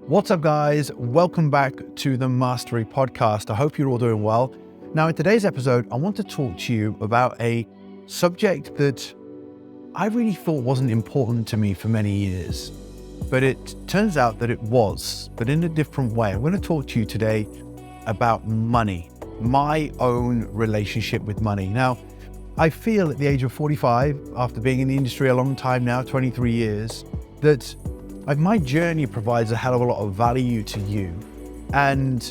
What's up, guys? Welcome back to the Mastery Podcast. I hope you're all doing well. Now, in today's episode, I want to talk to you about a subject that I really thought wasn't important to me for many years, but it turns out that it was, but in a different way. I'm going to talk to you today about money, my own relationship with money. Now, I feel at the age of 45, after being in the industry a long time now, 23 years, that my journey provides a hell of a lot of value to you. And,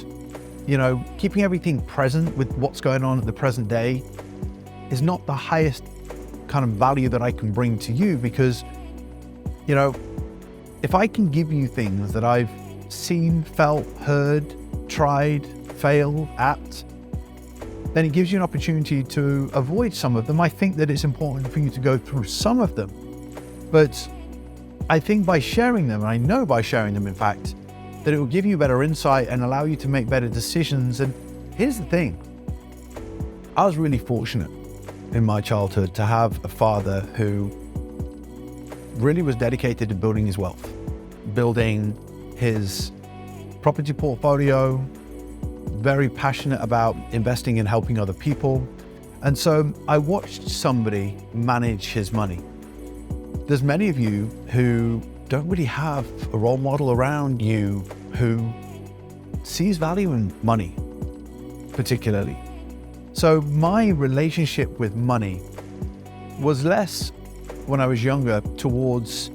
keeping everything present with what's going on at the present day is not the highest kind of value that I can bring to you because, if I can give you things that I've seen, felt, heard, tried, failed at, then it gives you an opportunity to avoid some of them. I think that it's important for you to go through some of them, but I think by sharing them, and I know by sharing them, in fact, that it will give you better insight and allow you to make better decisions. And here's the thing. I was really fortunate in my childhood to have a father who really was dedicated to building his wealth, building his property portfolio, very passionate about investing and helping other people. And so I watched somebody manage his money. There's many of you who don't really have a role model around you who sees value in money, particularly. So my relationship with money was less when I was younger towards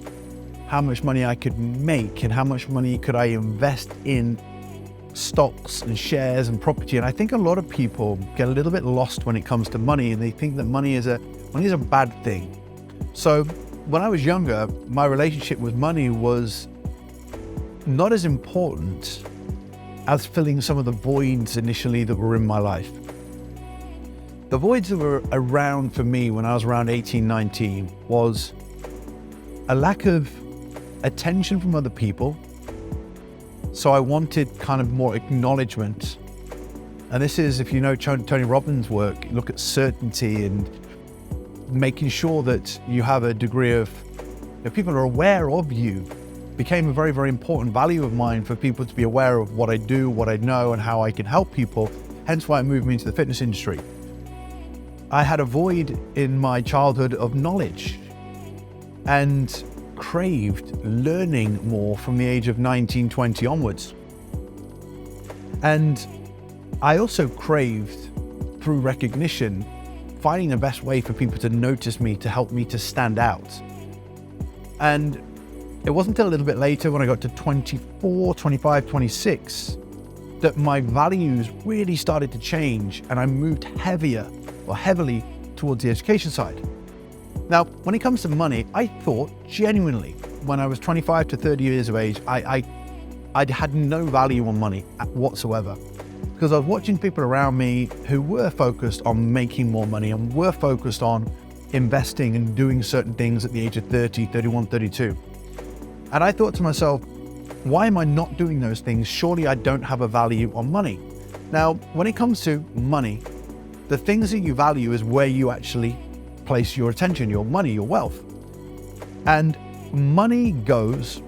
how much money I could make and how much money could I invest in stocks and shares and property. And I think a lot of people get a little bit lost when it comes to money, and they think that money is a bad thing. So when I was younger, my relationship with money was not as important as filling some of the voids initially that were in my life. The voids that were around for me when I was around 18, 19 was a lack of attention from other people. So I wanted kind of more acknowledgement. And this is, if you know Tony Robbins' work, look at certainty and making sure that you have a degree of, if people are aware of you, became a very, very important value of mine for people to be aware of what I do, what I know, and how I can help people. Hence why I moved me into the fitness industry. I had a void in my childhood of knowledge and craved learning more from the age of 19, 20 onwards. And I also craved, through recognition, finding the best way for people to notice me, to help me to stand out. And it wasn't until a little bit later when I got to 24, 25, 26 that my values really started to change and I moved heavily towards the education side. Now, when it comes to money, I thought genuinely when I was 25 to 30 years of age, I had no value on money whatsoever. Because I was watching people around me who were focused on making more money and were focused on investing and doing certain things at the age of 30, 31, 32. And I thought to myself, why am I not doing those things? Surely I don't have a value on money. Now, when it comes to money, the things that you value is where you actually place your attention, your money, your wealth. And money goes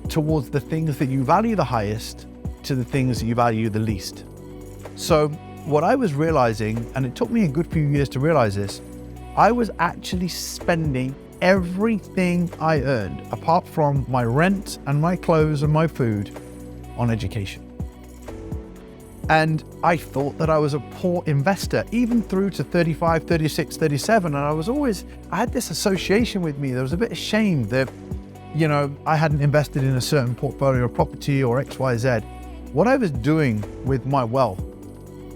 towards the things that you value the highest to the things that you value the least. So what I was realizing, and it took me a good few years to realize this, I was actually spending everything I earned, apart from my rent and my clothes and my food, on education. And I thought that I was a poor investor, even through to 35, 36, 37. And I had this association with me. There was a bit of shame that, I hadn't invested in a certain portfolio of property or X, Y, Z. What I was doing with my wealth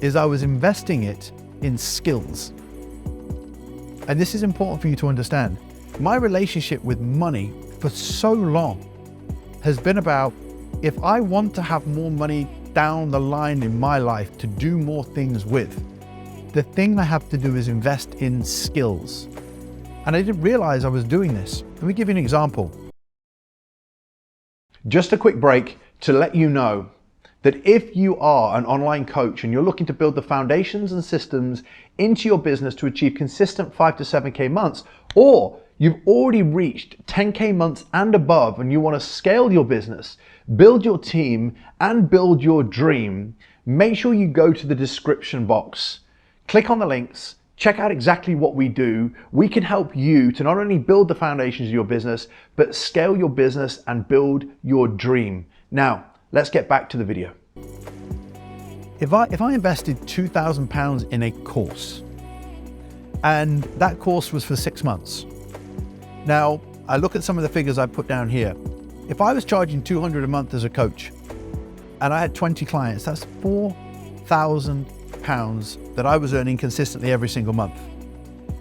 is I was investing it in skills. And this is important for you to understand. My relationship with money for so long has been about, if I want to have more money down the line in my life to do more things with, the thing I have to do is invest in skills. And I didn't realize I was doing this. Let me give you an example. Just a quick break to let you know that if you are an online coach and you're looking to build the foundations and systems into your business to achieve consistent 5 to 7K months, or you've already reached 10K months and above, and you want to scale your business, build your team, and build your dream, make sure you go to the description box, click on the links, check out exactly what we do. We can help you to not only build the foundations of your business, but scale your business and build your dream. Now, let's get back to the video. If I invested £2,000 in a course, and that course was for 6 months. Now, I look at some of the figures I put down here. If I was charging $200 a month as a coach, and I had 20 clients, that's £4,000 that I was earning consistently every single month.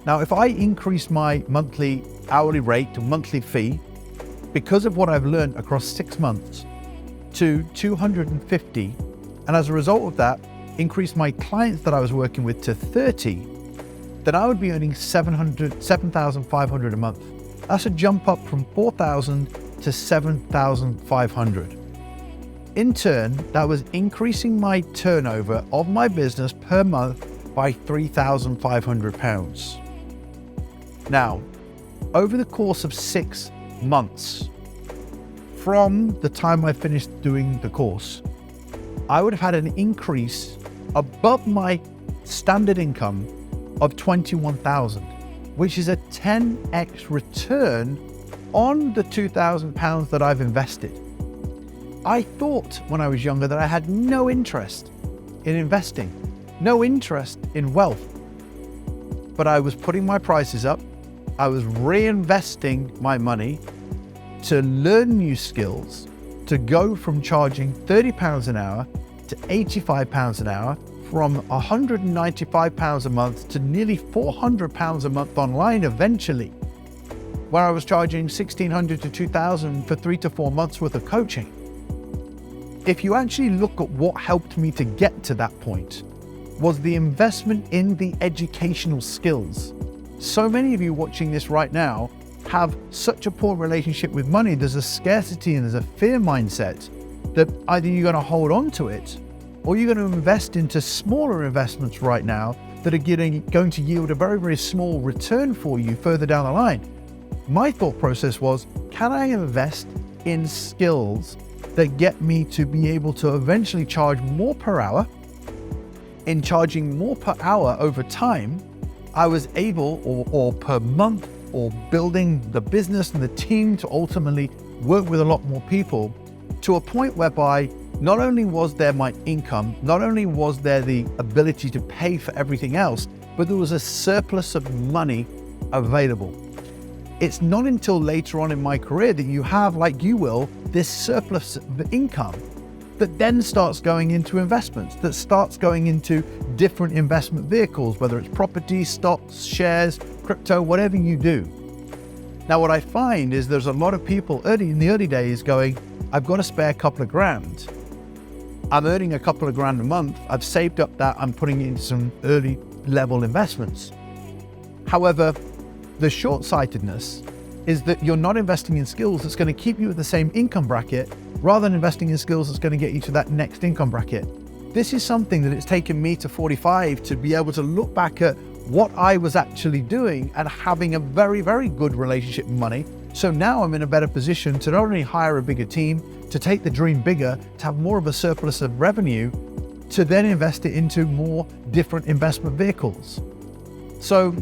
Now, if I increase my monthly hourly rate to monthly fee, because of what I've learned across 6 months, to 250, and as a result of that, increase my clients that I was working with to 30, then I would be earning $7,500 a month. That's a jump up from 4,000 to 7,500. In turn, that was increasing my turnover of my business per month by £3,500. Now, over the course of 6 months, from the time I finished doing the course, I would have had an increase above my standard income of 21,000, which is a 10x return on the £2,000 that I've invested. I thought when I was younger that I had no interest in investing, no interest in wealth, but I was putting my prices up. I was reinvesting my money to learn new skills, to go from charging £30 an hour to £85 an hour, from £195 a month to nearly £400 a month online eventually, where I was charging $1,600 to $2,000 for 3 to 4 months worth of coaching. If you actually look at what helped me to get to that point, was the investment in the educational skills. So many of you watching this right now have such a poor relationship with money. There's a scarcity and there's a fear mindset that either you're going to hold on to it or you're going to invest into smaller investments right now that are going to yield a very, very small return for you further down the line. My thought process was, can I invest in skills that get me to be able to eventually charge more per hour? In charging more per hour over time, I was able, or per month, or building the business and the team to ultimately work with a lot more people, to a point whereby not only was there my income, not only was there the ability to pay for everything else, but there was a surplus of money available. It's not until later on in my career that you have, like you will, this surplus of income that then starts going into investments, that starts going into different investment vehicles, whether it's property, stocks, shares, crypto, whatever you do. Now, what I find is there's a lot of people in the early days going, I've got to spare a couple of grand. I'm earning a couple of grand a month. I've saved up that. I'm putting it into some early level investments. However, the short-sightedness is that you're not investing in skills that's going to keep you at the same income bracket, rather than investing in skills that's going to get you to that next income bracket. This is something that it's taken me to 45 to be able to look back at what I was actually doing and having a very, very good relationship with money. So now I'm in a better position to not only hire a bigger team, to take the dream bigger, to have more of a surplus of revenue, to then invest it into more different investment vehicles. So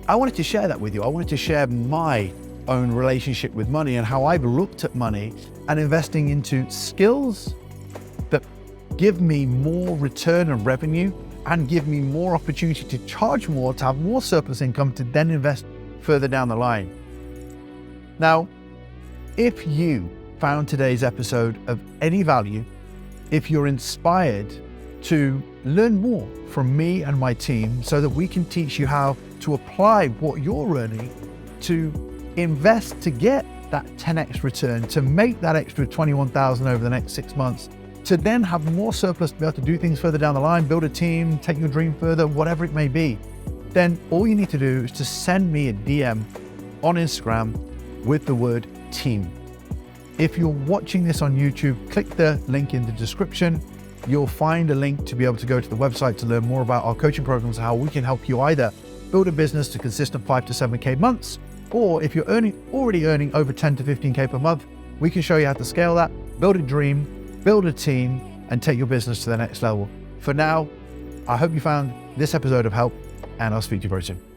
I wanted to share that with you. I wanted to share my own relationship with money and how I've looked at money and investing into skills that give me more return and revenue and give me more opportunity to charge more, to have more surplus income, to then invest further down the line. Now, if you found today's episode of any value, if you're inspired to learn more from me and my team so that we can teach you how to apply what you're earning to invest to get that 10x return, to make that extra 21,000 over the next 6 months, to then have more surplus to be able to do things further down the line, build a team, take your dream further, whatever it may be, then all you need to do is to send me a DM on Instagram with the word team. If you're watching this on YouTube, click the link in the description. You'll find a link to be able to go to the website to learn more about our coaching programs, how we can help you either build a business to consistent 5 to 7K months, or if you're already earning over 10 to 15K per month, we can show you how to scale that, build a dream, build a team, and take your business to the next level. For now, I hope you found this episode of help, and I'll speak to you very soon.